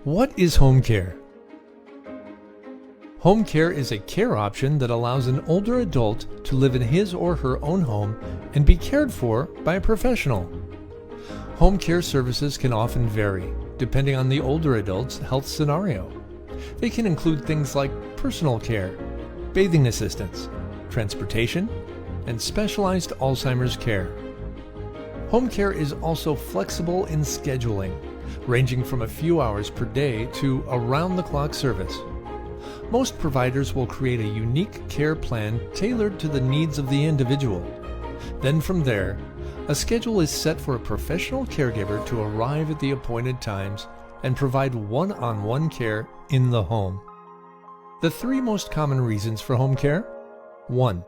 What is home care? Home care is a care option that allows an older adult to live in his or her own home and be cared for by a professional. Home care services can often vary, depending on the older adult's health scenario. They can include things like personal care, bathing assistance, transportation, and specialized Alzheimer's care. Home care is also flexible in scheduling, ranging from a few hours per day to around-the-clock service. Most providers will create a unique care plan tailored to the needs of the individual. Then from there, a schedule is set for a professional caregiver to arrive at the appointed times and provide one-on-one care in the home. The three most common reasons for home care: 1.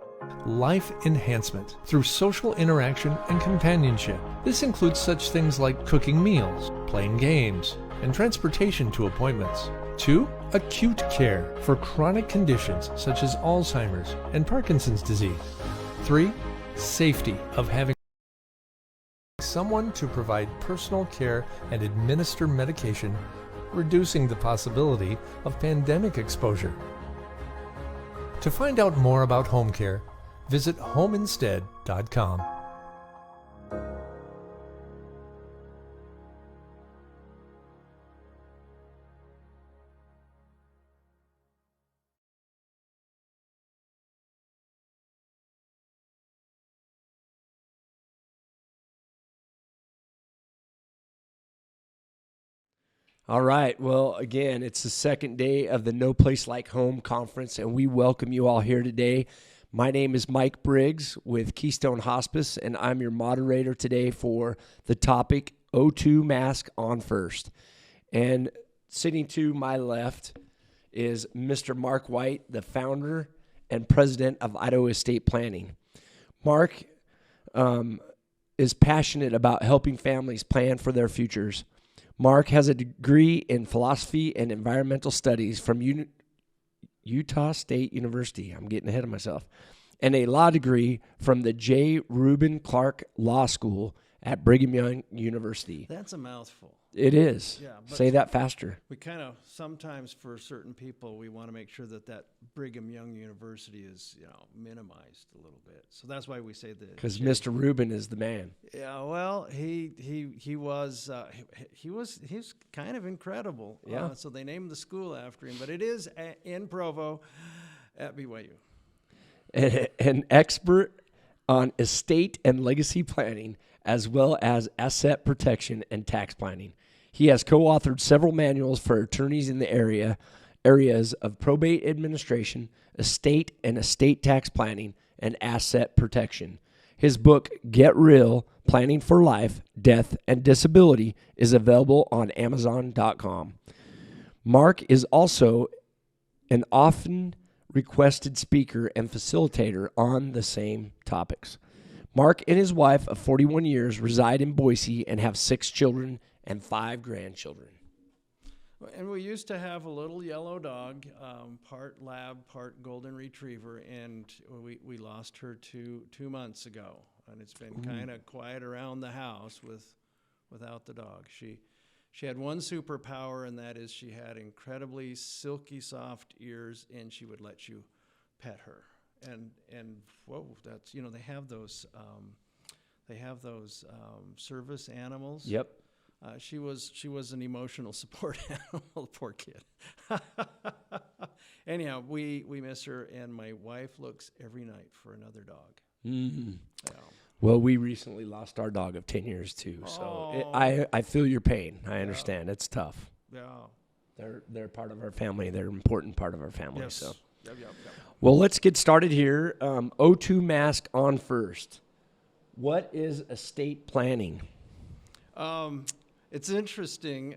Life enhancement through social interaction and companionship. This includes such things like cooking meals, playing games, and transportation to appointments. 2. Acute care for chronic conditions such as Alzheimer's and Parkinson's disease. 3. Safety of having someone to provide personal care and administer medication, reducing the possibility of pandemic exposure. To find out more about home care, visit homeinstead.com. All right. Well, again, it's the second day of the No Place Like Home conference, and we welcome you all here today. My name is Mike Briggs with Keystone Hospice, and I'm your moderator today for the topic O2 Mask on First. And sitting to my left is Mr. Mark Wight, the founder and president of Idaho Estate Planning. Mark is passionate about helping families plan for their futures. Mark has a degree in philosophy and environmental studies from Utah State University. I'm getting ahead of myself. And a law degree from the J. Reuben Clark Law School at Brigham Young University. That's a mouthful. It is. Yeah, Say that faster. We kind of, sometimes for certain people, we want to make sure that that Brigham Young University is, minimized a little bit. So that's why we say that. Because Mr. Rubin is the man. Yeah, well, he was kind of incredible. Yeah. So they named the school after him, but it is in Provo at BYU. An expert on estate and legacy planning, as well as asset protection and tax planning. He has co-authored several manuals for attorneys in the areas of probate administration, estate and estate tax planning, and asset protection. His book, Get Real, Planning for Life, Death, and Disability, is available on Amazon.com. Mark is also an often requested speaker and facilitator on the same topics. Mark and his wife of 41 years reside in Boise and have 6 children and 5 grandchildren. And we used to have a little yellow dog, part lab, part golden retriever, and we lost her 2 months ago. And it's been kind of quiet around the house without the dog. She had one superpower, and that is she had incredibly silky soft ears, and she would let you pet her. And whoa, that's, they have those service animals. Yep. She was an emotional support animal, poor kid. Anyhow, we miss her, and my wife looks every night for another dog. Mm-hmm. Yeah. Well, we recently lost our dog of 10 years too, so I feel your pain. I understand. It's tough. Yeah. They're part of our family. They're an important part of our family. Yes. So. Yep. Well, let's get started here. O2 Mask on First. What is estate planning? It's interesting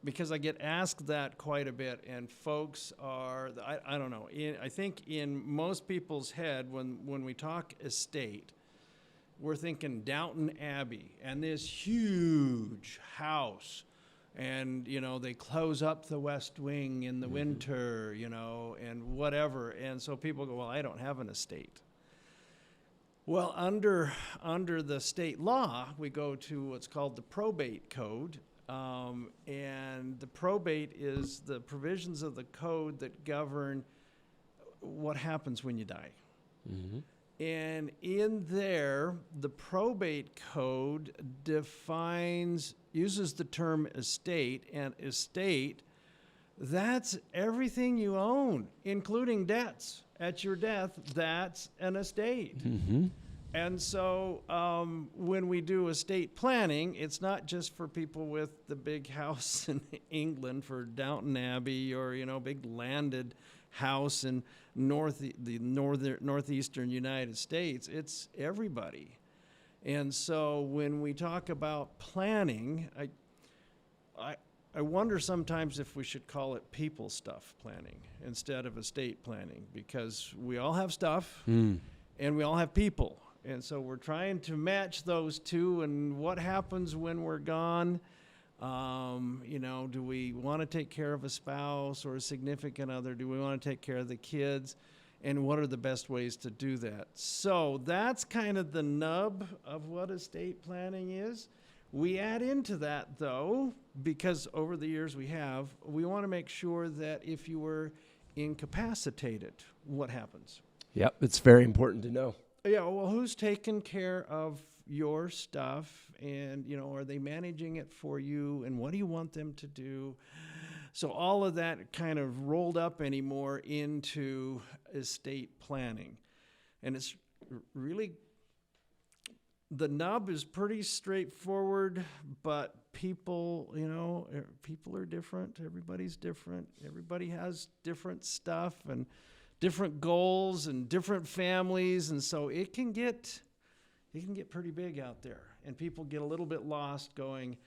because I get asked that quite a bit, and folks are, I don't know, I think in most people's head, when we talk estate, we're thinking Downton Abbey and this huge house. And, they close up the West Wing in the winter, and whatever. And so people go, well, I don't have an estate. Well, under the state law, we go to what's called the probate code, And the probate is the provisions of the code that govern what happens when you die. Mm-hmm. And in there, the probate code uses the term estate, and estate, that's everything you own, including debts. At your death, that's an estate. Mm-hmm. And so when we do estate planning, it's not just for people with the big house in England for Downton Abbey or, big landed house in northeastern United States. It's everybody. And so when we talk about planning, I wonder sometimes if we should call it people stuff planning instead of estate planning, because we all have stuff and we all have people. And so we're trying to match those two, and what happens when we're gone. Do we want to take care of a spouse or a significant other? Do we want to take care of the kids? And what are the best ways to do that? So that's kind of the nub of what estate planning is. We add into that, though, because over the years we want to make sure that if you were incapacitated, what happens? Yep, it's very important to know. Yeah, well, who's taking care of your stuff, and, are they managing it for you, and what do you want them to do? So all of that kind of rolled up anymore into estate planning. And it's really, the nub is pretty straightforward, but people, people are different. Everybody's different. Everybody has different stuff and different goals and different families. And so it can get pretty big out there. And people get a little bit lost going,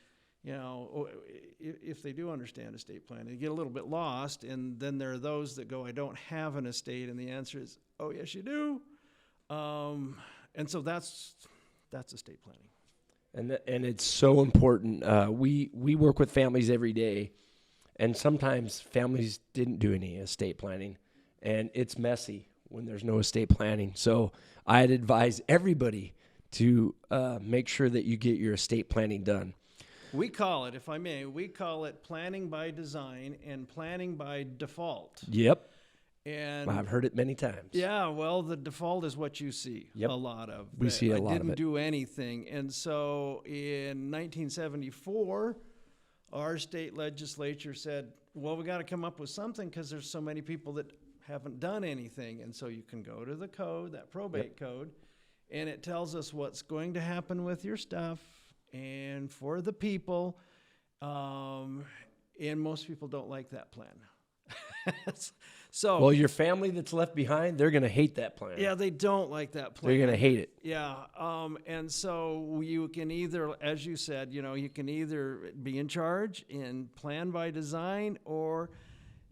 if they do understand estate planning, they get a little bit lost. And then there are those that go, I don't have an estate. And the answer is, oh, yes, you do. And so that's estate planning. And it's so important. We work with families every day, and sometimes families didn't do any estate planning, and it's messy when there's no estate planning. So I'd advise everybody to make sure that you get your estate planning done. We call it, if I may, planning by design and planning by default. Yep. And I've heard it many times. Yeah, well, the default is what you see a lot of. We see a lot of it. I didn't do anything. And so in 1974, our state legislature said, well, we got to come up with something because there's so many people that haven't done anything. And so you can go to the code, that probate code, and it tells us what's going to happen with your stuff and for the people. And most people don't like that plan. Well, your family that's left behind, they're going to hate that plan. Yeah, they don't like that plan. They're going to hate it. Yeah, and so you can either, as you said, you can either be in charge and plan by design, or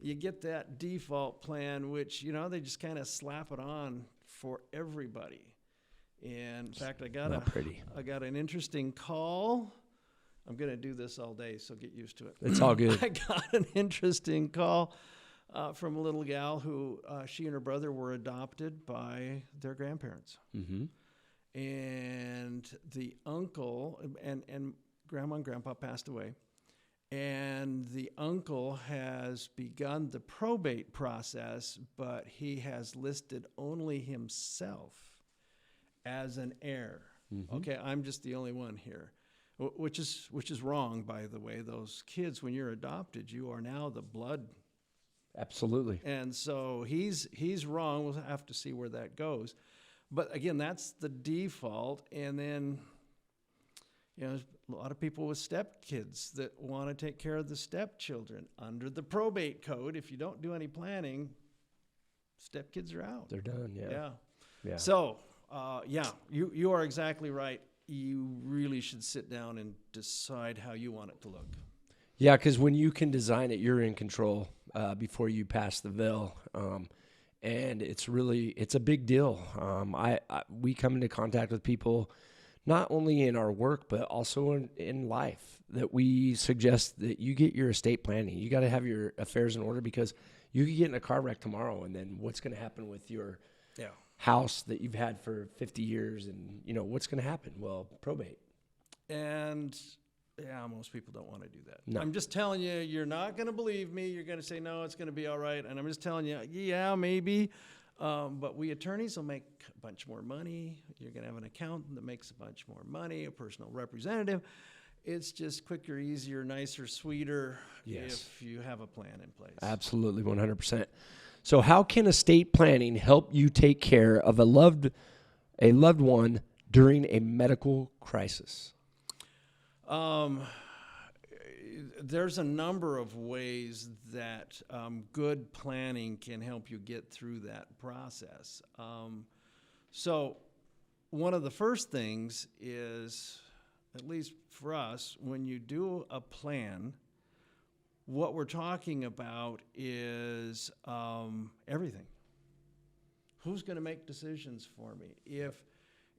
you get that default plan, which, they just kind of slap it on for everybody. And in fact, I got an interesting call. I'm going to do this all day, so get used to it. It's all good. I got an interesting call from a little gal who she and her brother were adopted by their grandparents. Mm-hmm. And the uncle and grandma and grandpa passed away. And the uncle has begun the probate process, but he has listed only himself as an heir. Mm-hmm. Okay, I'm just the only one here. Which is wrong, by the way. Those kids, when you're adopted, you are now the blood. Absolutely. And so he's wrong. We'll have to see where that goes. But again, that's the default. And then, there's a lot of people with stepkids that want to take care of the stepchildren. Under the probate code, if you don't do any planning, stepkids are out. They're done, yeah. So, you are exactly right. You really should sit down and decide how you want it to look. Yeah, because when you can design it, you're in control before you pass the veil. And it's a big deal. We come into contact with people not only in our work, but also in life, that we suggest that you get your estate planning. You got to have your affairs in order, because you could get in a car wreck tomorrow, and then what's going to happen with your house that you've had for 50 years, and what's going to happen? Well, probate. And Yeah, most people don't want to do that. No. I'm just telling you, you're not going to believe me. You're going to say, no, it's going to be all right. And I'm just telling you, yeah, maybe. But we attorneys will make a bunch more money. You're going to have an accountant that makes a bunch more money, a personal representative. It's just quicker, easier, nicer, sweeter if you have a plan in place. Absolutely, 100%. So how can estate planning help you take care of a loved one during a medical crisis? There's a number of ways that good planning can help you get through that process. So one of the first things is, at least for us, when you do a plan, what we're talking about is everything. Who's going to make decisions for me?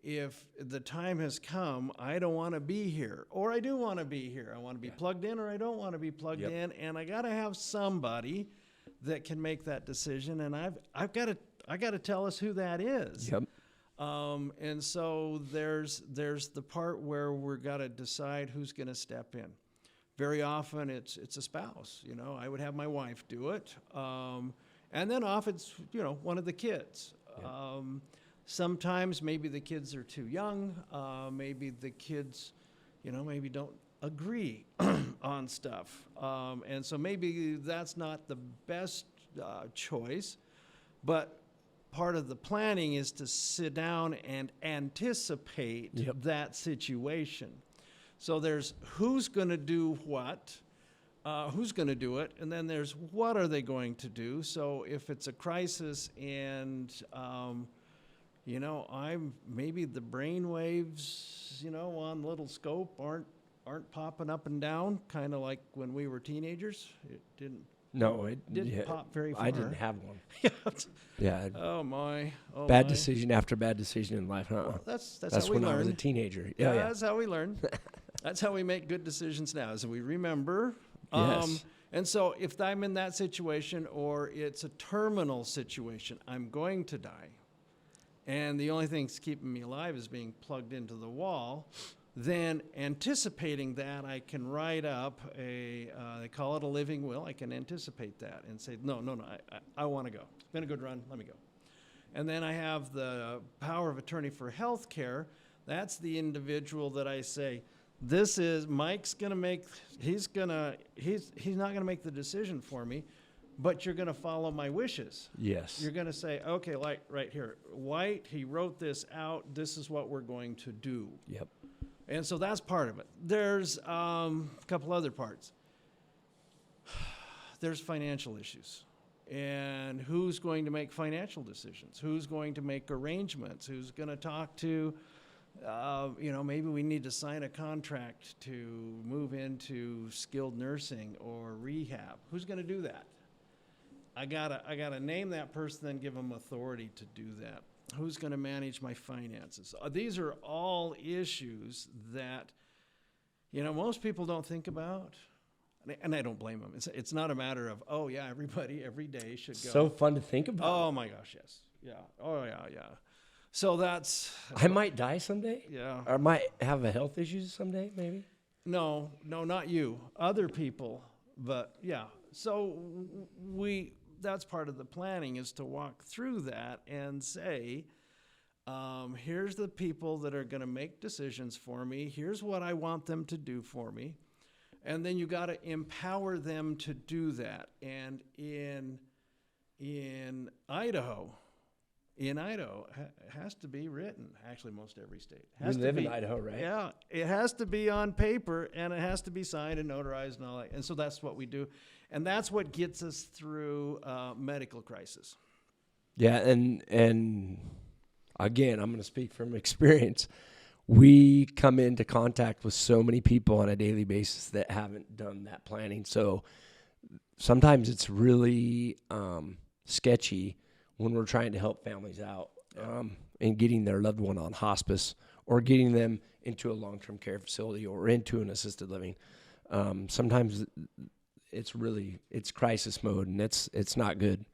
If the time has come, I don't want to be here, or I do want to be here. I want to be plugged in, or I don't want to be plugged in, and I got to have somebody that can make that decision, and I got to tell us who that is. Yep. And so there's the part where we're got to decide who's going to step in. Very often it's a spouse. You know, I would have my wife do it, and then often it's one of the kids. Yep. Sometimes maybe the kids are too young. Maybe the kids, maybe don't agree on stuff. And so maybe that's not the best choice. But part of the planning is to sit down and anticipate that situation. So there's who's going to do what, who's going to do it, and then there's what are they going to do. So if it's a crisis and I'm maybe the brain waves, on little scope aren't popping up and down, kind of like when we were teenagers. It didn't pop very far. I didn't have one. Yeah. Oh my. Bad decision after bad decision in life. Well, that's how we when learn. I was a teenager. Yeah, that's how we learn. That's how we make good decisions now, so we remember. Yes. And so if I'm in that situation, or it's a terminal situation, I'm going to die, and the only thing that's keeping me alive is being plugged into the wall, then anticipating that, I can write up they call it a living will. I can anticipate that and say, no, I want to go. It's been a good run. Let me go. And then I have the power of attorney for health care. That's the individual that I say, this is Mike's going to make, he's not going to make the decision for me, but you're going to follow my wishes. Yes. You're going to say, okay, like right here, Wight, he wrote this out. This is what we're going to do. Yep. And so that's part of it. There's a couple other parts. There's financial issues. And who's going to make financial decisions? Who's going to make arrangements? Who's going to talk to, maybe we need to sign a contract to move into skilled nursing or rehab. Who's going to do that? I gotta name that person, then give them authority to do that. Who's going to manage my finances? These are all issues that, most people don't think about. And I don't blame them. It's not a matter of, everybody every day should go. So fun to think about. Oh, my gosh, yes. Yeah. Oh, yeah. So that's... I might die someday? Yeah. Or I might have a health issue someday, maybe? No, not you. Other people. But, yeah. So that's part of the planning, is to walk through that and say, here's the people that are going to make decisions for me. Here's what I want them to do for me. And then you got to empower them to do that. And in Idaho, it has to be written. Actually, most every state has we to live be, in Idaho, right? Yeah, it has to be on paper, and it has to be signed and notarized and all that. And so that's what we do, and that's what gets us through medical crisis. Yeah, and again, I'm going to speak from experience. We come into contact with so many people on a daily basis that haven't done that planning. So sometimes it's really sketchy when we're trying to help families out in getting their loved one on hospice or getting them into a long-term care facility or into an assisted living. Sometimes it's crisis mode, and it's not good.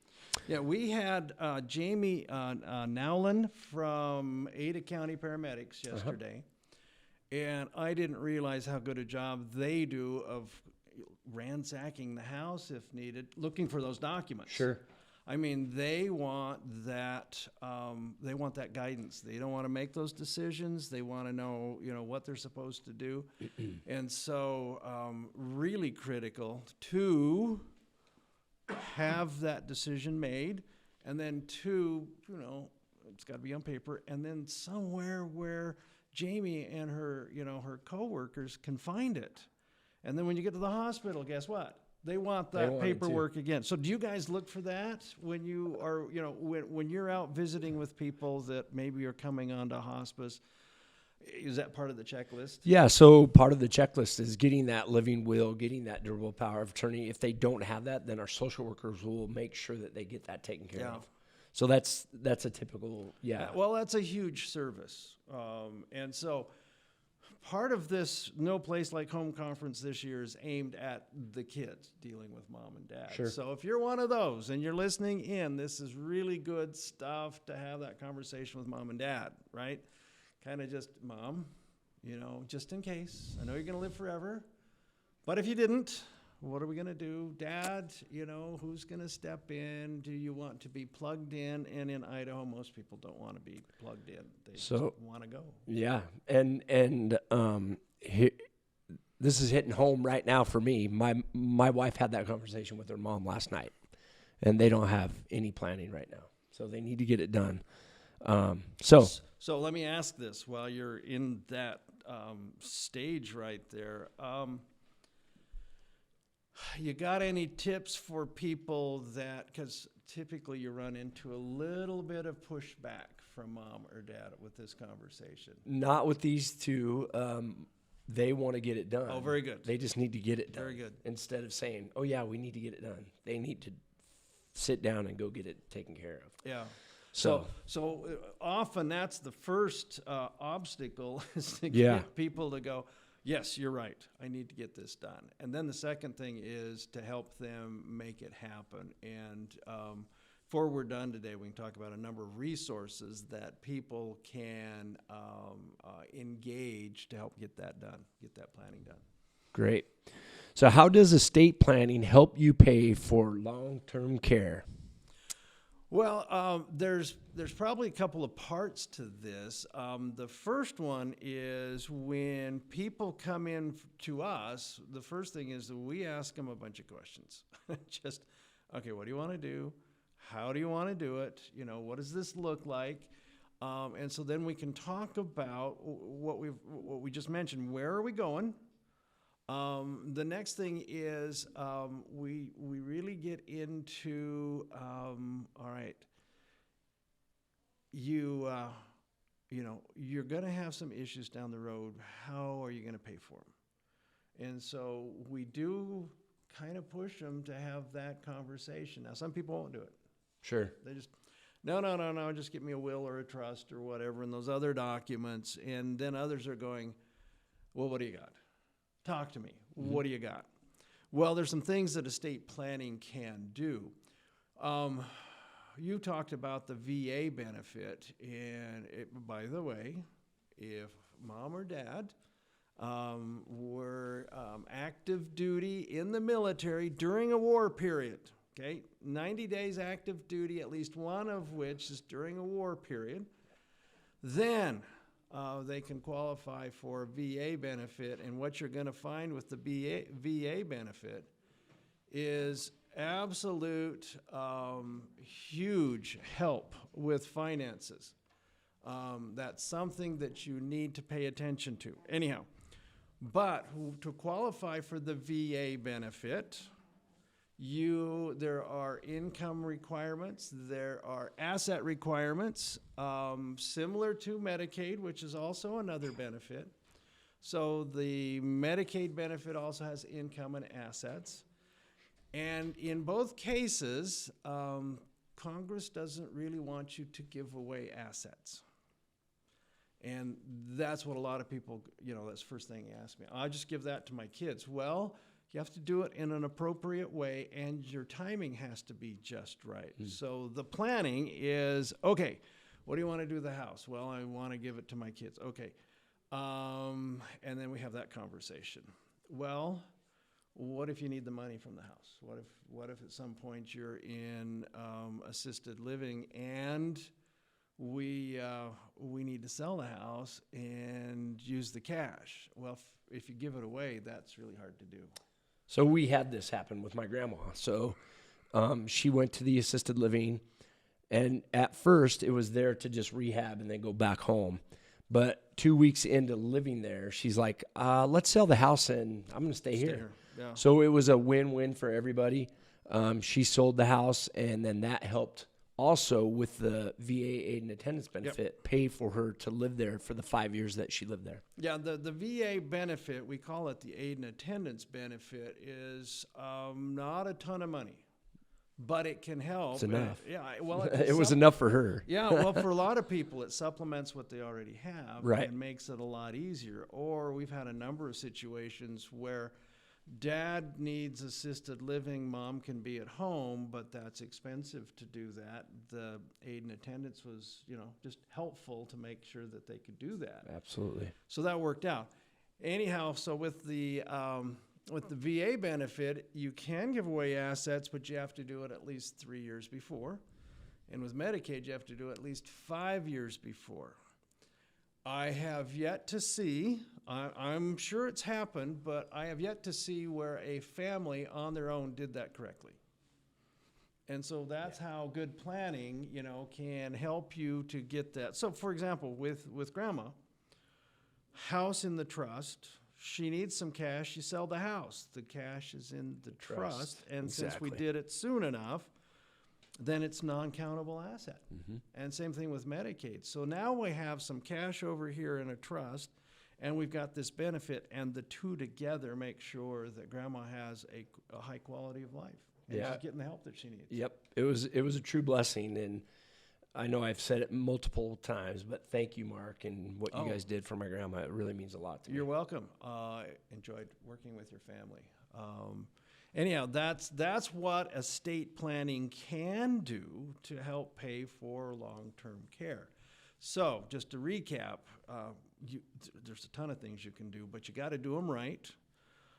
Yeah, we had Jamie Nowlin from Ada County Paramedics yesterday, And I didn't realize how good a job they do of ransacking the house if needed, looking for those documents. Sure. I mean, they want that guidance. They don't want to make those decisions. They want to know, what they're supposed to do. And so really critical to have that decision made, and then two, it's got to be on paper, and then somewhere where Jamie and her, her coworkers can find it. And then when you get to the hospital, guess what? They want that paperwork again. So do you guys look for that when you are, when you're out visiting with people that maybe are coming onto hospice? Is that part of the checklist? Yeah, so part of the checklist is getting that living will, getting that durable power of attorney. If they don't have that, then our social workers will make sure that they get that taken care of. So that's a typical, Well, that's a huge service. And so part of this No Place Like Home conference this year is aimed at the kids dealing with mom and dad. Sure. So if you're one of those and you're listening in, this is really good stuff to have that conversation with mom and dad, right? Kind of just, Mom, just in case. I know you're going to live forever, but if you didn't, what are we going to do? Dad, who's going to step in? Do you want to be plugged in? And in Idaho, most people don't want to be plugged in. They just want to go. Yeah, and this is hitting home right now for me. My wife had that conversation with her mom last night, and they don't have any planning right now, so they need to get it done. So let me ask this while you're in that stage right there. You got any tips for people that, because typically you run into a little bit of pushback from mom or dad with this conversation? Not with these two. They want to get it done. Oh, very good. They just need to get it done. Very good. Instead of saying, oh, yeah, we need to get it done. They need to sit down and go get it taken care of. Yeah. So often that's the first obstacle is to get people to go, yes, you're right, I need to get this done. And then the second thing is to help them make it happen. And before we're done today, we can talk about a number of resources that people can engage to help get that done, get that planning done. Great. So how does estate planning help you pay for long-term care? Well, there's probably a couple of parts to this. The first one is when people come in to us, the first thing is that we ask them a bunch of questions. Just, okay, what do you want to do? How do you want to do it? What does this look like? And so then we can talk about what we just mentioned. Where are we going? The next thing is we really get into all right. You're going to have some issues down the road. How are you going to pay for them? And so we do kind of push them to have that conversation. Now, some people won't do it. Sure. They just no. Just get me a will or a trust or whatever, and those other documents. And then others are going, well, what do you got? Talk to me. Mm-hmm. What do you got? Well, there's some things that estate planning can do. You talked about the VA benefit, and by the way, if mom or dad were active duty in the military during a war period, okay, 90 days active duty, at least one of which is during a war period, then they can qualify for a VA benefit. And what you're going to find with the VA benefit is absolute huge help with finances. That's something that you need to pay attention to. Anyhow, but to qualify for the VA benefit, there are income requirements, there are asset requirements, similar to Medicaid, which is also another benefit. So the Medicaid benefit also has income and assets. And in both cases, Congress doesn't really want you to give away assets. And that's what a lot of people, that's the first thing you ask me. I'll just give that to my kids. Well, you have to do it in an appropriate way, and your timing has to be just right. So the planning is, okay, what do you want to do with the house? Well, I want to give it to my kids. Okay, And then we have that conversation. Well, what if you need the money from the house? What if at some point you're in assisted living and we need to sell the house and use the cash? Well, if you give it away, that's really hard to do. So we had this happen with my grandma. So she went to the assisted living, and at first it was there to just rehab and then go back home. But 2 weeks into living there, she's like, let's sell the house and I'm going to stay here. Yeah. So it was a win-win for everybody. She sold the house, and then that helped also with the VA aid and attendance benefit pay for her to live there for the 5 years that she lived there. Yeah, the VA benefit, we call it the aid and attendance benefit, is not a ton of money, but it can help. It's enough. It was enough for her. Yeah, well, for a lot of people, it supplements what they already have Right. and makes it a lot easier. Or we've had a number of situations where dad needs assisted living, mom can be at home, but that's expensive to do that. The aid and attendance was, just helpful to make sure that they could do that. Absolutely. So that worked out. Anyhow, so with the VA benefit, you can give away assets, but you have to do it at least 3 years before. And with Medicaid, you have to do it at least 5 years before. I have yet to see, I'm sure it's happened, but I have yet to see where a family on their own did that correctly. And so that's how good planning, can help you to get that. So for example, with grandma, house in the trust, she needs some cash, you sell the house. The cash is in the trust. And since we did it soon enough, then it's non-countable asset. Mm-hmm. And same thing with Medicaid. So now we have some cash over here in a trust, and we've got this benefit, and the two together make sure that grandma has a high quality of life. And she's getting the help that she needs. Yep. It was a true blessing, and I know I've said it multiple times, but thank you, Mark, and what you guys did for my grandma. It really means a lot to me. You're welcome. Enjoyed working with your family. Anyhow, that's what estate planning can do to help pay for long-term care. So just to recap, there's a ton of things you can do, but you got to do them right.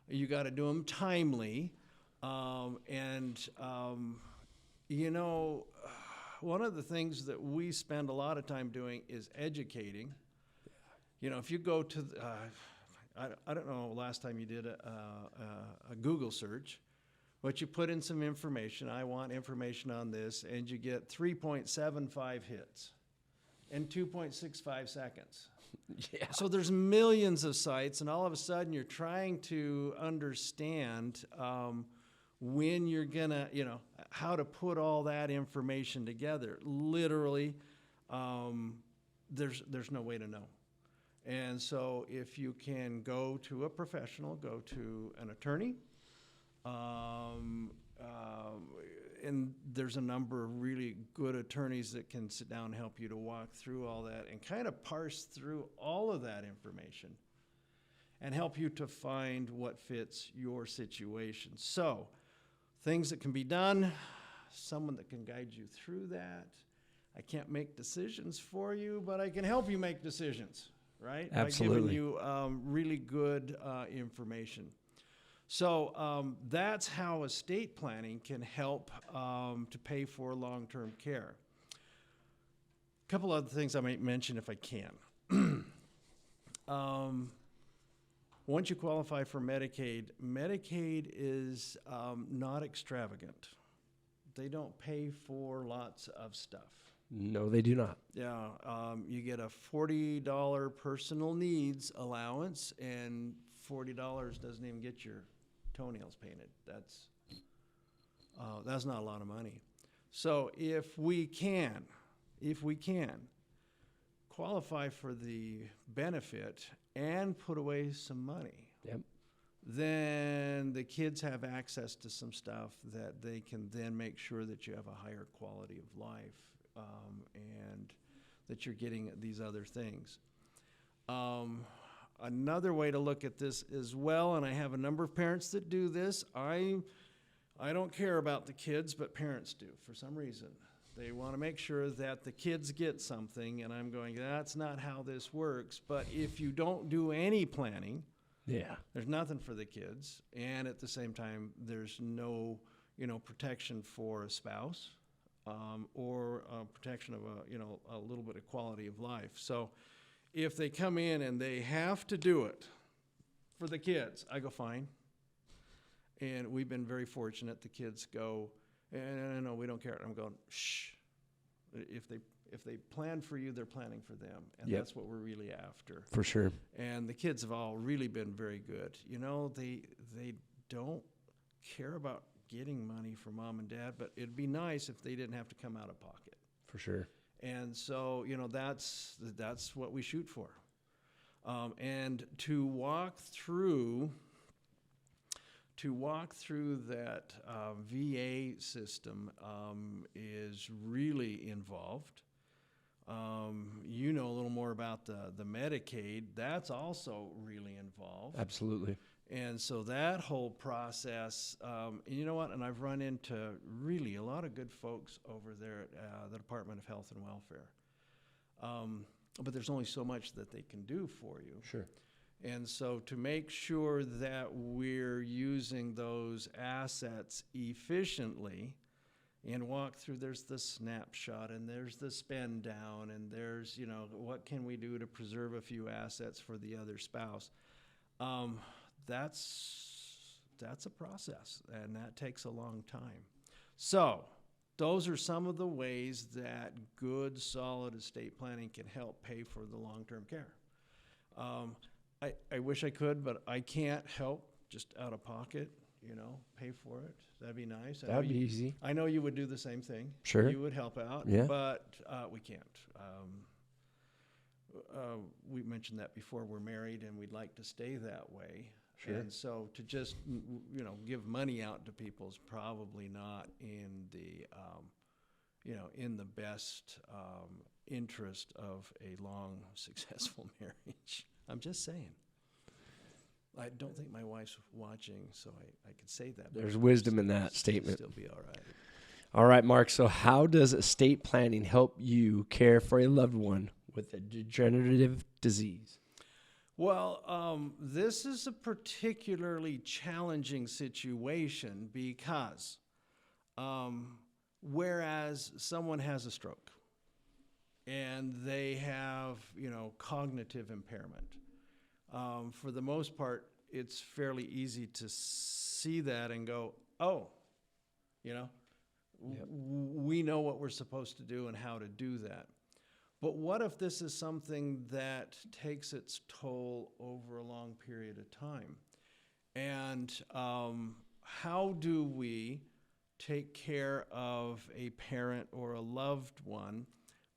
You got to do them timely. One of the things that we spend a lot of time doing is educating. If you go to I don't know last time you did a Google search, but you put in some information. I want information on this, and you get 3.75 hits in 2.65 seconds. Yeah. So there's millions of sites, and all of a sudden you're trying to understand when you're gonna, how to put all that information together. Literally, there's no way to know. And so if you can go to a professional, go to an attorney, and there's a number of really good attorneys that can sit down and help you to walk through all that and kind of parse through all of that information and help you to find what fits your situation. So things that can be done, someone that can guide you through that. I can't make decisions for you, but I can help you make decisions. Right? Absolutely. By giving you really good information. So that's how estate planning can help to pay for long-term care. A couple other things I might mention if I can. Once you qualify for Medicaid, Medicaid is not extravagant. They don't pay for lots of stuff. No, they do not. Yeah, you get a $40 personal needs allowance, and $40 doesn't even get your toenails painted. That's not a lot of money. So if we can qualify for the benefit and put away some money, then the kids have access to some stuff that they can then make sure that you have a higher quality of life. And that you're getting these other things. Another way to look at this as well, and I have a number of parents that do this. I don't care about the kids, but parents do for some reason. They want to make sure that the kids get something, and I'm going, that's not how this works. But if you don't do any planning, Yeah. there's nothing for the kids, and at the same time, there's no, protection for a spouse, or protection of a little bit of quality of life. So if they come in and they have to do it for the kids, I go, fine. And we've been very fortunate. The kids go, no, we don't care. I'm going, shh. If they plan for you, they're planning for them, and Yep. that's what we're really after. For sure. And the kids have all really been very good. They don't care about getting money from mom and dad, but it'd be nice if they didn't have to come out of pocket. For sure. And so, that's what we shoot for. And to walk through that VA system is really involved. A little more about the Medicaid. That's also really involved. Absolutely. And so that whole process, and you know what? And I've run into really a lot of good folks over there at the Department of Health and Welfare. But there's only so much that they can do for you. Sure. And so to make sure that we're using those assets efficiently and walk through, there's the snapshot and there's the spend down and there's, what can we do to preserve a few assets for the other spouse? That's a process, and that takes a long time. So those are some of the ways that good, solid estate planning can help pay for the long-term care. I wish I could, but I can't help just out of pocket, pay for it. That'd be nice. That'd be easy. I know you would do the same thing. Sure. You would help out, Yeah. but we can't. We mentioned that before. We're married, and we'd like to stay that way. Sure. And so to just, give money out to people is probably not in the, in the best interest of a long, successful marriage. I'm just saying. I don't think my wife's watching, so I could say that. There's wisdom in that statement. Still be all right. All right, Mark. So how does estate planning help you care for a loved one with a degenerative disease? Well, this is a particularly challenging situation because whereas someone has a stroke and they have, cognitive impairment, for the most part, it's fairly easy to see that and go, oh, Yep. we know what we're supposed to do and how to do that. But what if this is something that takes its toll over a long period of time? And how do we take care of a parent or a loved one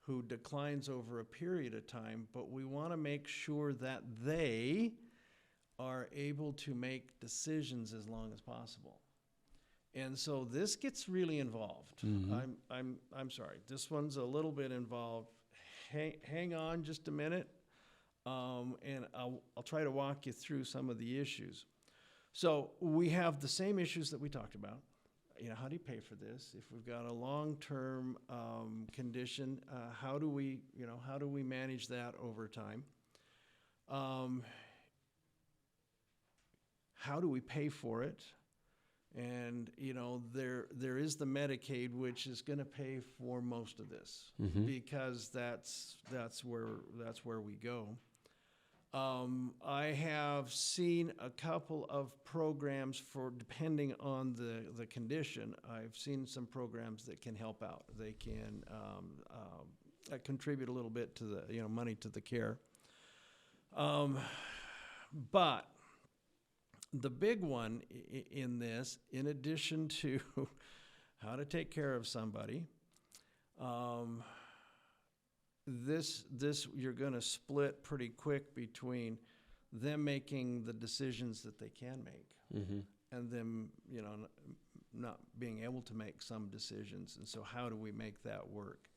who declines over a period of time, but we want to make sure that they are able to make decisions as long as possible? And so this gets really involved. Mm-hmm. I'm sorry, this one's a little bit involved. Hang on just a minute, and I'll try to walk you through some of the issues. So we have the same issues that we talked about. How do you pay for this? If we've got a long-term condition, how do we manage that over time? How do we pay for it? And there is the Medicaid, which is going to pay for most of this, Mm-hmm. because that's where we go. I have seen a couple of programs for, depending on the condition, I've seen some programs that can help out. They can contribute a little bit to the money to the care. But the big one in this, in addition to how to take care of somebody, this you're going to split pretty quick between them making the decisions that they can make, Mm-hmm. and them not being able to make some decisions. And so how do we make that work?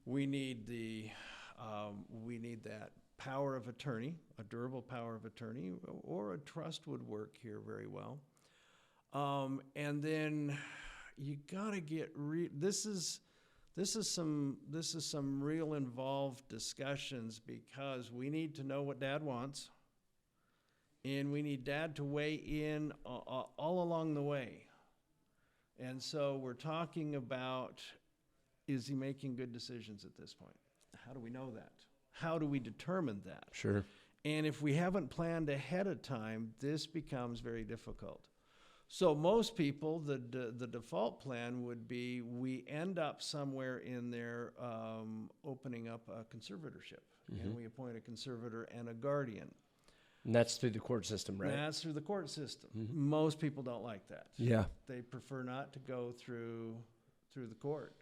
We need that power of attorney, a durable power of attorney, or a trust would work here very well. And then you got to get this is this is some real involved discussions, because we need to know what Dad wants, and we need Dad to weigh in all along the way. And so we're talking about, is he making good decisions at this point? How do we know that? How do we determine that? Sure. And if we haven't planned ahead of time, this becomes very difficult. So most people, the default plan would be, we end up somewhere in there opening up a conservatorship, and we appoint a conservator and a guardian. And that's through the court system, right? That's through the court system. Most people don't like that. Yeah. They prefer not to go through the court.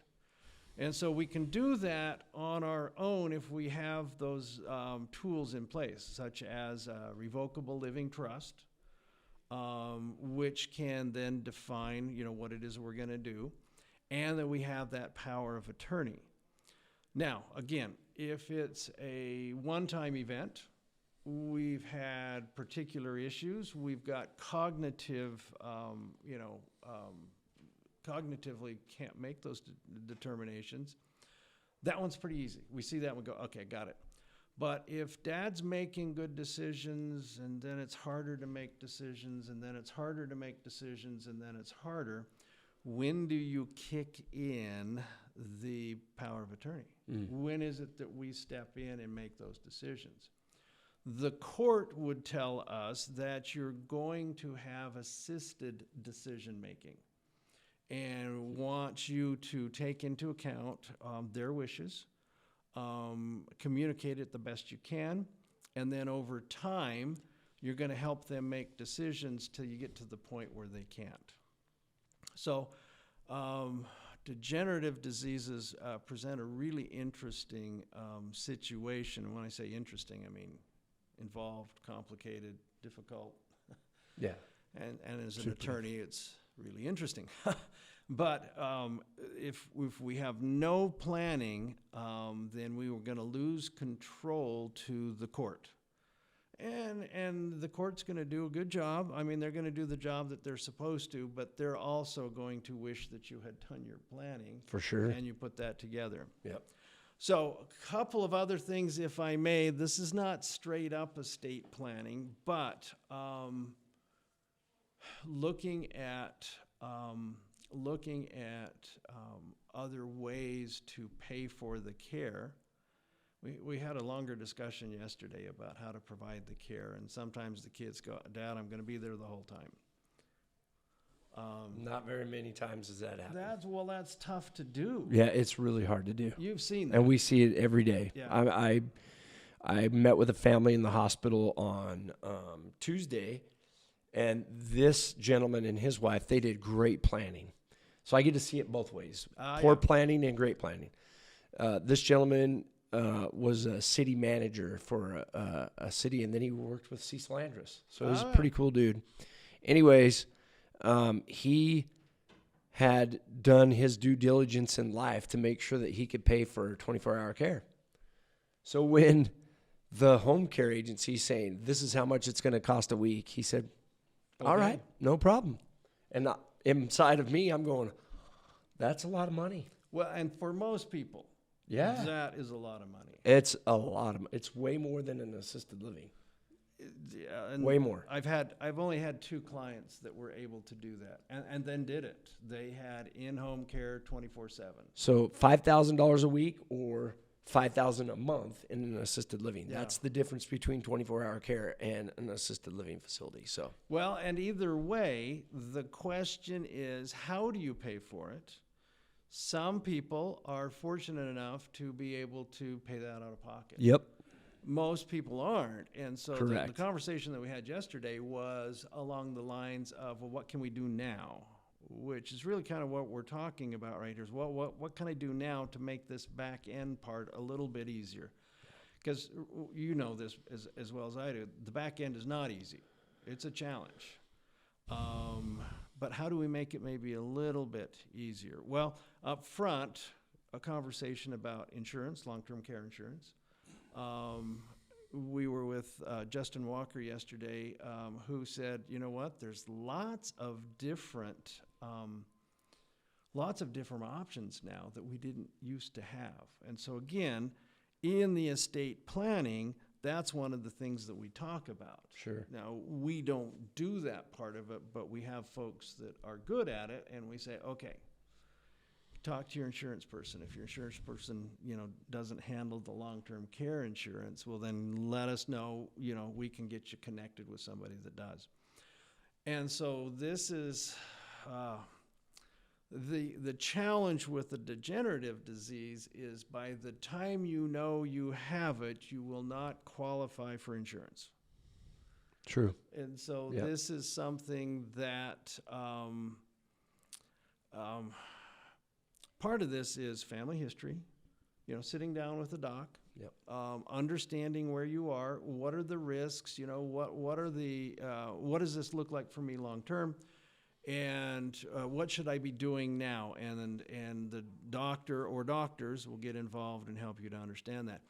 And so we can do that on our own if we have those tools in place, such as a revocable living trust, which can then define, what it is we're going to do, and that we have that power of attorney. Now, again, if it's a one-time event, we've had particular issues, we've got cognitively can't make those determinations, that one's pretty easy. We see that and we go, okay, got it. But if Dad's making good decisions, and then it's harder to make decisions, and then it's harder to make decisions, and then it's harder, when do you kick in the power of attorney? When is it that we step in and make those decisions? The court would tell us that you're going to have assisted decision making, and want you to take into account their wishes, communicate it the best you can, and then over time, you're going to help them make decisions till you get to the point where they can't. So degenerative diseases present a really interesting situation. When I say interesting, I mean involved, complicated, difficult. Yeah. And as an attorney, it's really interesting. But if we have no planning, then we were going to lose control to the court. And the court's going to do a good job. I mean, they're going to do the job that they're supposed to, but they're also going to wish that you had done your planning. For sure. And you put that together. Yep. So a couple of other things, if I may. This is not straight up estate planning, but looking at other ways to pay for the care. We had a longer discussion yesterday about how to provide the care, and sometimes the kids go, Dad, I'm going to be there the whole time. Not very many times does that happen. That's tough to do. Yeah, it's really hard to do. You've seen that. And we see it every day. Yeah. I met with a family in the hospital on Tuesday, and this gentleman and his wife, they did great planning. So I get to see it both ways, poor planning and great planning. This gentleman was a city manager for a city, and then he worked with Cecil Andrus. So he's a pretty cool dude. Anyways, he had done his due diligence in life to make sure that he could pay for 24-hour care. So when the home care agency is saying, this is how much it's going to cost a week, he said, all right, no problem. And inside of me, I'm going, that's a lot of money. Well, and for most people, that is a lot of money. It's a lot of money. It's way more than an assisted living. And way more. I've only had 2 clients that were able to do that, and then did it. They had in-home care 24/7. So $5,000 a week or $5,000 a month in an assisted living. Yeah. That's the difference between 24-hour care and an assisted living facility. So well, and either way, the question is, how do you pay for it? Some people are fortunate enough to be able to pay that out of pocket. Yep. Most people aren't. And so the conversation that we had yesterday was along the lines of, well, what can we do now? Which is really kind of what we're talking about right here is, well, what can I do now to make this back end part a little bit easier? Because you know this as well as I do. The back end is not easy. It's a challenge. But how do we make it maybe a little bit easier? Well, up front, a conversation about insurance, long-term care insurance. We were with Justin Walker yesterday, who said, you know what, there's lots of different lots of different options now that we didn't used to have. And so again, in the estate planning, that's one of the things that we talk about. Sure. Now, we don't do that part of it, but we have folks that are good at it, and we say, okay, talk to your insurance person. If your insurance person, doesn't handle the long-term care insurance, well, then let us know, we can get you connected with somebody that does. And so this is the challenge with the degenerative disease is by the time you know you have it, you will not qualify for insurance. True. And so Yep. this is something that part of this is family history, sitting down with the doc, Yep. understanding where you are, what are the risks, what are the what does this look like for me long term, and what should I be doing now? And the doctor or doctors will get involved and help you to understand that.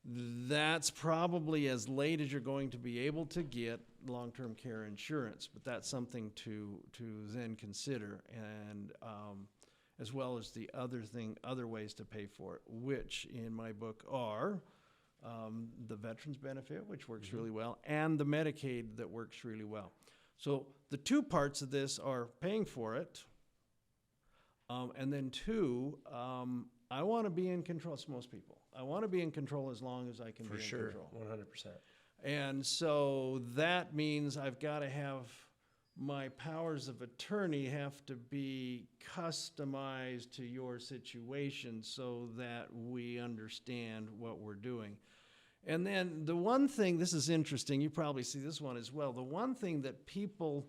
That's probably as late as you're going to be able to get long-term care insurance, but that's something to then consider, and as well as the other ways to pay for it, which in my book are the veterans benefit, which works really well, and the Medicaid that works really well. So the two parts of this are paying for it, and then two, I want to be in control. It's most people. I want to be in control as long as I can be in control. 100%. And so that means I've got to have my powers of attorney have to be customized to your situation so that we understand what we're doing. And then the one thing, this is interesting, you probably see this one as well, the one thing that people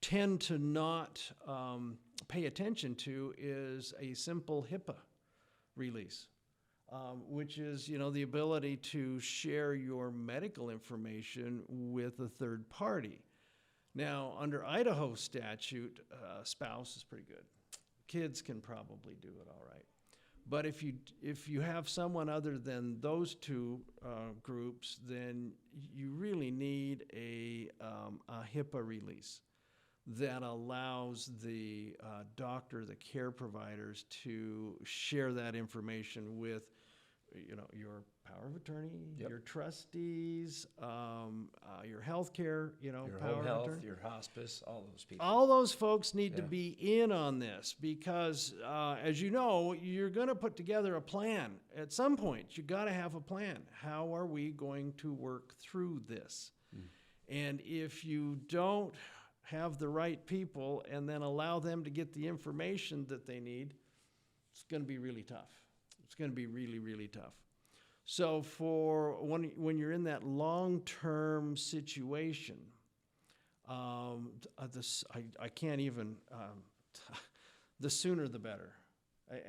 tend to not pay attention to is a simple HIPAA release, which is, the ability to share your medical information with a third party. Now, under Idaho statute, spouse is pretty good. Kids can probably do it all right. But if you have someone other than those two groups, then you really need a HIPAA release that allows the doctor, the care providers, to share that information with, your power of attorney, Yep. your trustees, your healthcare, Your power home of health, attorney. your hospice, all those people. All those folks need to Yeah. be in on this because, as you know, you're going to put together a plan. At some point, you got to have a plan. How are we going to work through this? And if you don't have the right people and then allow them to get the information that they need, it's going to be really tough. It's going to be really, really tough. So for when you're in that long-term situation, I can't even, the sooner the better.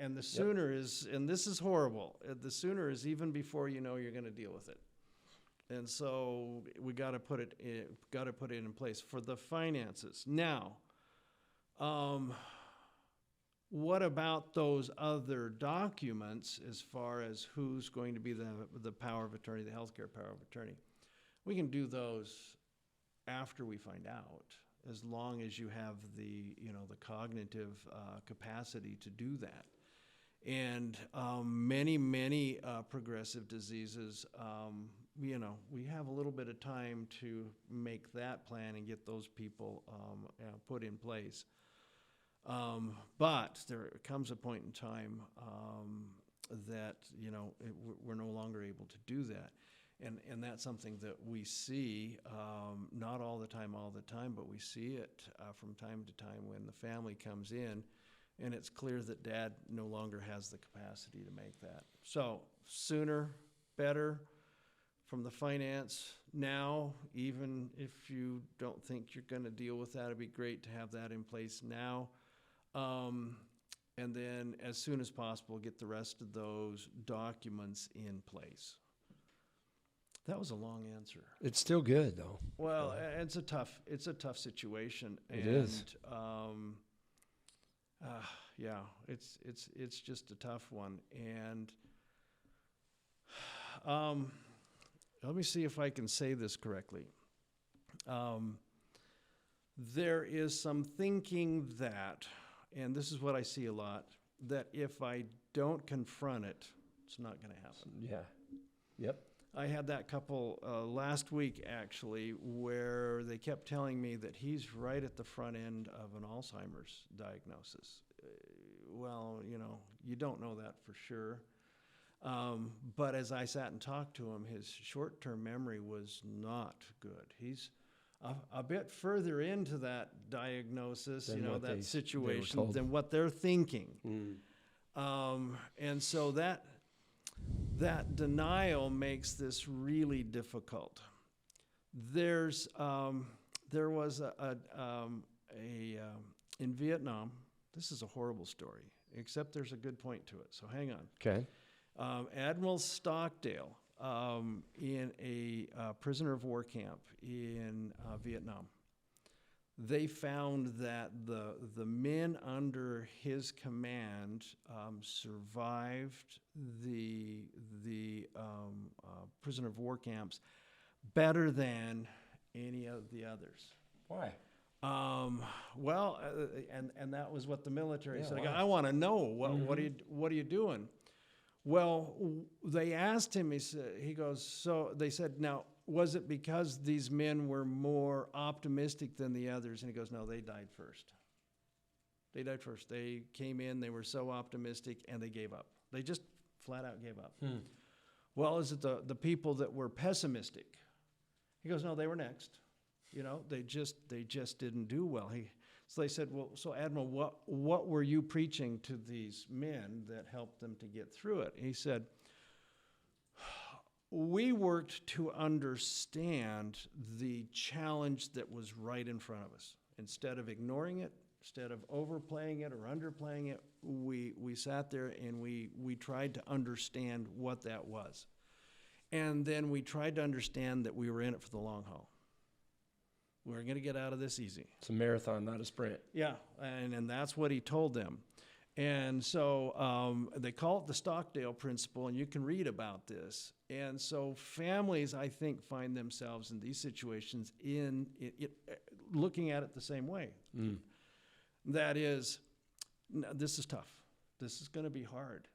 And the sooner is, and this is horrible, the sooner is even before you know you're going to deal with it. And so we got to put it in place for the finances. Now, what about those other documents as far as who's going to be the power of attorney, the healthcare power of attorney? We can do those after we find out, as long as you have the cognitive capacity to do that. And many progressive diseases, we have a little bit of time to make that plan and get those people put in place. But there comes a point in time that we're no longer able to do that, and that's something that we see not all the time, but we see it from time to time when the family comes in, and it's clear that dad no longer has the capacity to make that. So sooner, better. From the finance now, even if you don't think you're going to deal with that, it'd be great to have that in place now. And then as soon as possible, get the rest of those documents in place. That was a long answer. It's still good though. Well, it's a tough situation. It is. Yeah, it's just a tough one. And let me see if I can say this correctly. There is some thinking that and this is what I see a lot, that if I don't confront it, it's not going to happen. Yeah. Yep. I had that couple last week, actually, where they kept telling me that he's right at the front end of an Alzheimer's diagnosis. Well, you don't know that for sure. But as I sat and talked to him, his short-term memory was not good. He's a bit further into that diagnosis, that situation, than what they're thinking. And so that denial makes this really difficult. There was in Vietnam. This is a horrible story, except there's a good point to it. So hang on. Okay. Admiral Stockdale, in a prisoner of war camp in Vietnam, they found that the men under his command survived the prisoner of war camps better than any of the others. Why? Well, and that was what the military said. Why? I want to know what are you doing? Well, they asked him. He goes. So they said, now, was it because these men were more optimistic than the others? And he goes, no, they died first. They died first. They came in, they were so optimistic, and they gave up. They just flat out gave up. Well, is it the people that were pessimistic? He goes, no, they were next. They just didn't do well. So they said, well, so Admiral, what were you preaching to these men that helped them to get through it? He said, we worked to understand the challenge that was right in front of us. Instead of ignoring it, instead of overplaying it or underplaying it, we sat there and we tried to understand what that was. And then we tried to understand that we were in it for the long haul. We're going to get out of this easy. It's a marathon, not a sprint. Yeah, and that's what he told them. And so they call it the Stockdale Principle, and you can read about this. And so families, I think, find themselves in these situations in looking at it the same way. That is, this is tough. This is going to be hard.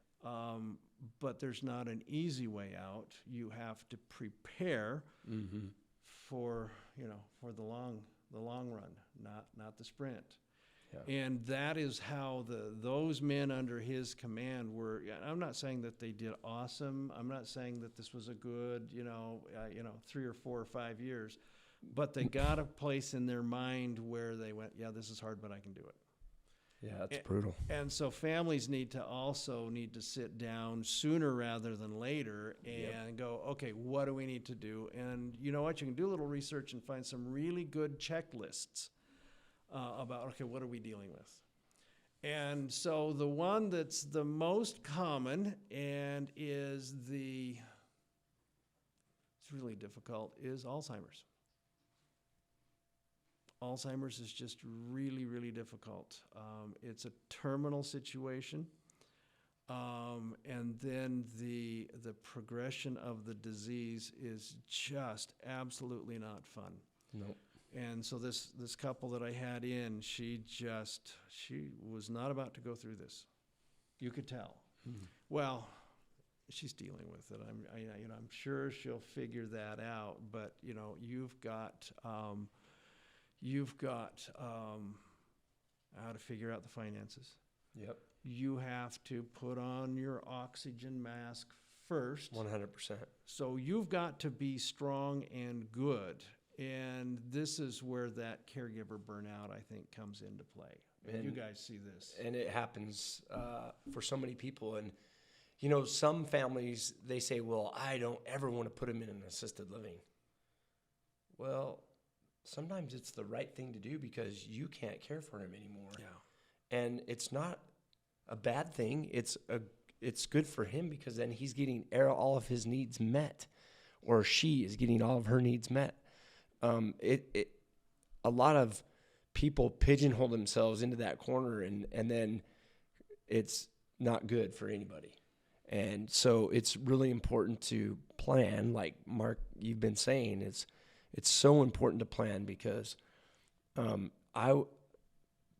But there's not an easy way out. You have to prepare for the long run, not the sprint. Yeah. And that is how those men under his command were. I'm not saying that they did awesome. I'm not saying that this was a good, 3 or 4 or 5 years, but they got a place in their mind where they went, yeah, this is hard, but I can do it. Yeah, that's brutal. And so families need to sit down sooner rather than later and go, okay, what do we need to do? And you know what? You can do a little research and find some really good checklists about, okay, what are we dealing with? And so the one that's the most common and it's really difficult is Alzheimer's. Alzheimer's is just really, really difficult. It's a terminal situation, and then the progression of the disease is just absolutely not fun. Nope. And so this couple that I had in, she was not about to go through this. You could tell. Well, she's dealing with it. I'm sure she'll figure that out. But you've got how to figure out the finances. Yep. You have to put on your oxygen mask first. 100%. So you've got to be strong and good. And this is where that caregiver burnout, I think, comes into play. And you guys see this. And it happens for so many people. And, some families, they say, well, I don't ever want to put them in an assisted living. Well, sometimes it's the right thing to do because you can't care for him anymore. Yeah. And it's not a bad thing. It's good for him because then he's getting all of his needs met, or she is getting all of her needs met. A lot of people pigeonhole themselves into that corner and then it's not good for anybody. And so it's really important to plan, like Mark, you've been saying, it's so important to plan because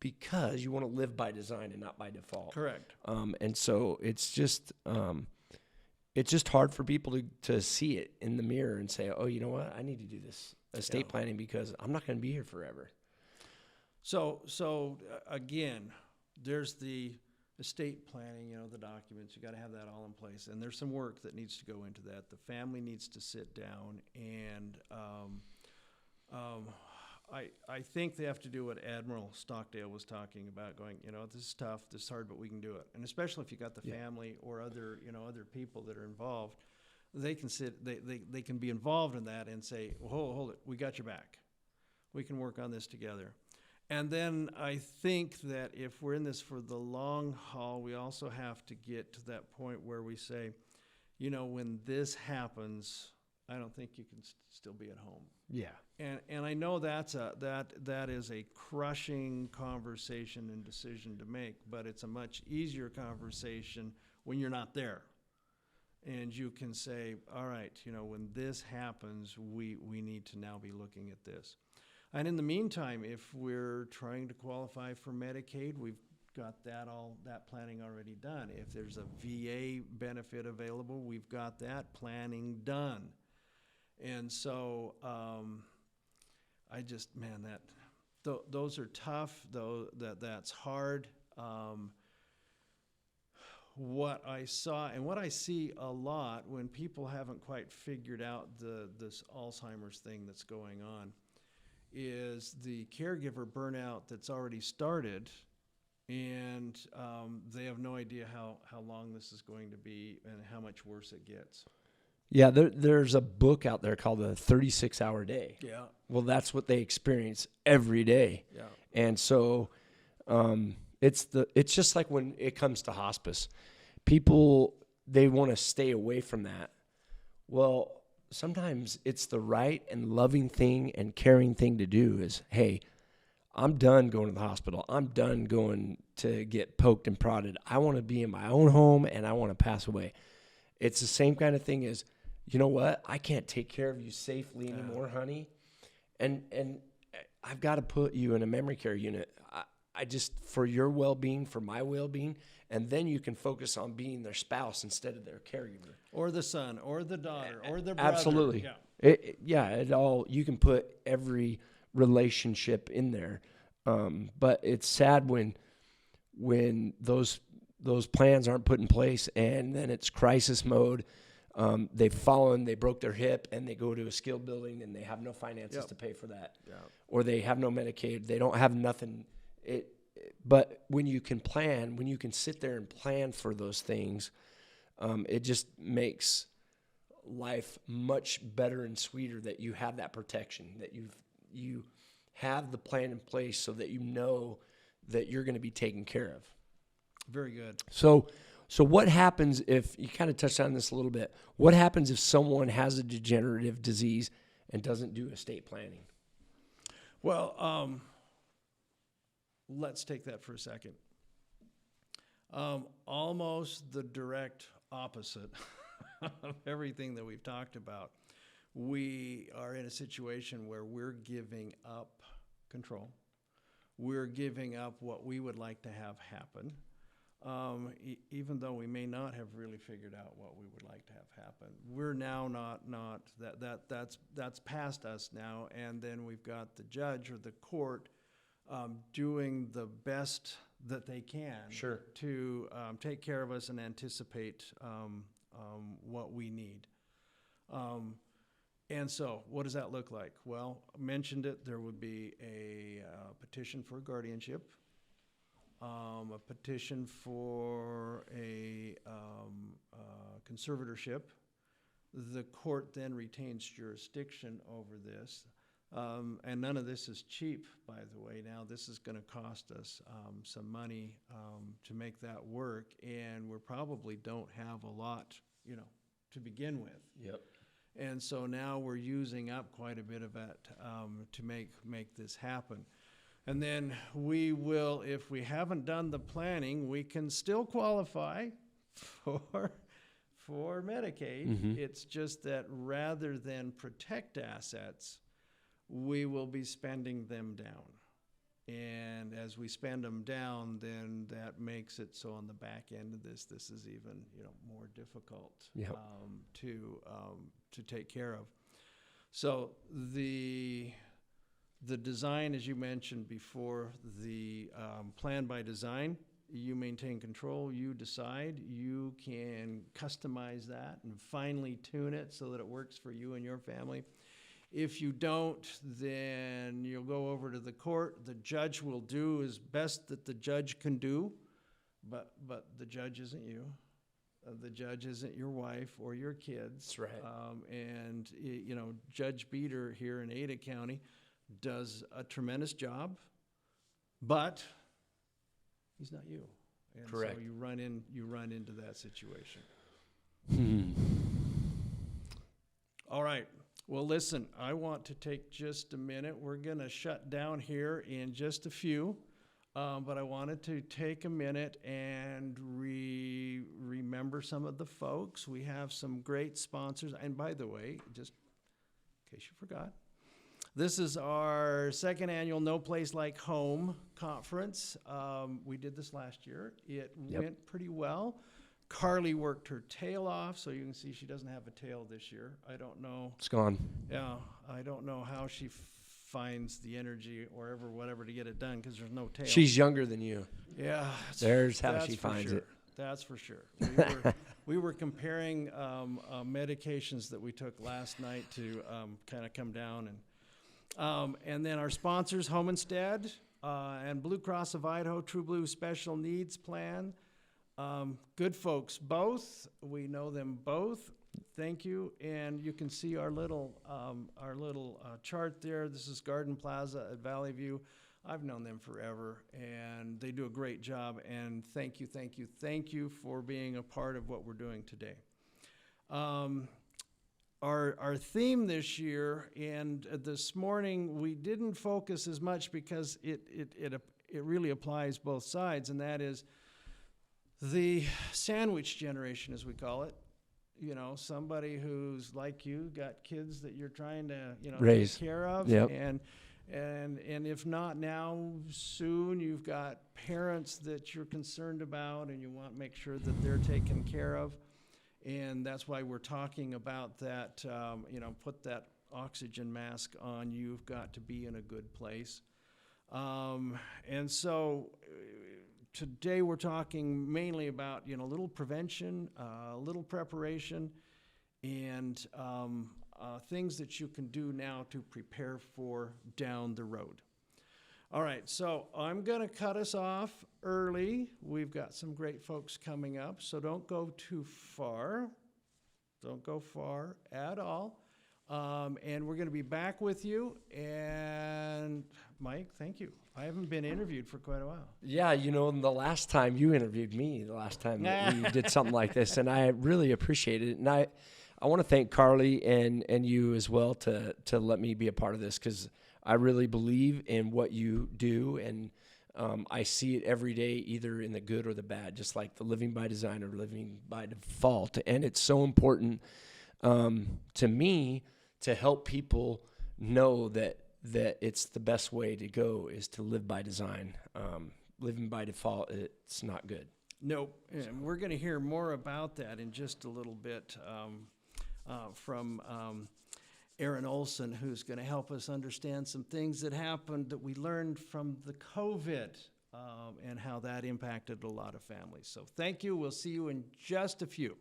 because you want to live by design and not by default. Correct. And so it's just hard for people to see it in the mirror and say, oh, you know what? I need to do this estate planning because I'm not going to be here forever. So again, there's the estate planning, the documents. You got to have that all in place. And there's some work that needs to go into that. The family needs to sit down and I think they have to do what Admiral Stockdale was talking about, going, this is tough, this is hard, but we can do it. And especially if you got the family or other people that are involved, they can they can be involved in that and say, well, hold it, we got your back. We can work on this together. And then I think that if we're in this for the long haul, we also have to get to that point where we say, when this happens, I don't think you can still be at home. Yeah. And I know that is a crushing conversation and decision to make, but it's a much easier conversation when you're not there. And you can say, all right, when this happens, we need to now be looking at this. And in the meantime, if we're trying to qualify for Medicaid, we've got that planning already done. If there's a VA benefit available, we've got that planning done. And so those are tough, though. That's hard. What I saw and what I see a lot when people haven't quite figured out this Alzheimer's thing that's going on is the caregiver burnout that's already started, and they have no idea how long this is going to be and how much worse it gets. Yeah, there's a book out there called The 36-Hour Day. Yeah. Well, that's what they experience every day. Yeah. And so it's just like when it comes to hospice. People, they want to stay away from that. Well, sometimes it's the right and loving thing and caring thing to do is, hey, I'm done going to the hospital. I'm done going to get poked and prodded. I want to be in my own home and I want to pass away. It's the same kind of thing as, you know what? I can't take care of you safely anymore, honey. And I've got to put you in a memory care unit. I just, for your well-being, for my well-being, and then you can focus on being their spouse instead of their caregiver. Or the son, or the daughter, or the brother. Absolutely. Yeah. It all, you can put every relationship in there. But it's sad when those plans aren't put in place and then it's crisis mode. They've fallen, they broke their hip, and they go to a skilled building and they have no finances to pay for that. Yeah. Or they have no Medicaid. They don't have nothing. But when you can plan, when you can sit there and plan for those things, it just makes life much better and sweeter that you have that protection, that you have the plan in place so that you know that you're going to be taken care of. Very good. So what happens if, you kind of touched on this a little bit, what happens if someone has a degenerative disease and doesn't do estate planning? Well, let's take that for a second. Almost the direct opposite of everything that we've talked about. We are in a situation where we're giving up control. We're giving up what we would like to have happen. Even though we may not have really figured out what we would like to have happen, we're now not that's past us now. And then we've got the judge or the court doing the best that they can to take care of us and anticipate what we need. And so, what does that look like? Well, I mentioned it. There would be a petition for guardianship. A petition for a conservatorship. The court then retains jurisdiction over this. And none of this is cheap, by the way. Now, this is going to cost us some money to make that work, and we probably don't have a lot, to begin with. Yep. And so now we're using up quite a bit of that to make this happen. And then we will, if we haven't done the planning, we can still qualify for Medicaid. Mm-hmm. It's just that rather than protect assets, we will be spending them down. And as we spend them down, then that makes it so on the back end of this is even more difficult Yep. To take care of. So the design, as you mentioned before, the plan by design, you maintain control, you decide, you can customize that and finely tune it so that it works for you and your family. If you don't, then you'll go over to the court. The judge will do as best that the judge can do, but the judge isn't you. The judge isn't your wife or your kids. That's right. And Judge Beater here in Ada County does a tremendous job, but he's not you. And Correct. so you run into that situation. All right. Well, listen, I want to take just a minute. We're going to shut down here in just a few, but I wanted to take a minute and remember some of the folks. We have some great sponsors. And by the way, just in case you forgot, this is our second annual No Place Like Home conference. We did this last year. It went pretty well. Carly worked her tail off, so you can see she doesn't have a tail this year. I don't know. It's gone. Yeah, I don't know how she finds the energy or whatever to get it done because there's no tail. She's younger than you. Yeah. There's how she finds sure. it. That's for sure. We were comparing medications that we took last night to kind of come down. And then our sponsors, Homestead and Blue Cross of Idaho, True Blue Special Needs Plan. Good folks, both. We know them both. Thank you. And you can see our little chart there. This is Garden Plaza at Valley View. I've known them forever, and they do a great job. And thank you for being a part of what we're doing today. Our theme this year, and this morning we didn't focus as much because it really applies both sides, and that is the sandwich generation, as we call it. Somebody who's like you, got kids that you're trying to raise, take care of, yep. and if not now, soon. You've got parents that you're concerned about, and you want to make sure that they're taken care of. And that's why we're talking about that, put that oxygen mask on. You've got to be in a good place. And so today we're talking mainly about, a little prevention, a little preparation, and things that you can do now to prepare for down the road. All right, so I'm going to cut us off early. We've got some great folks coming up, so don't go too far. Don't go far at all. And we're going to be back with you. And Mike, thank you. I haven't been interviewed for quite a while. Yeah, the last time you interviewed me, the last time that we did something like this, and I really appreciate it. And I want to thank Carly and you as well to let me be a part of this, because I really believe in what you do, and I see it every day, either in the good or the bad, just like the living by design or living by default. And it's so important to me to help people know that it's the best way to go is to live by design. Living by default, it's not good. Nope. And we're going to hear more about that in just a little bit from Aaron Olson, who's going to help us understand some things that happened that we learned from the COVID and how that impacted a lot of families. So thank you. We'll see you in just a few.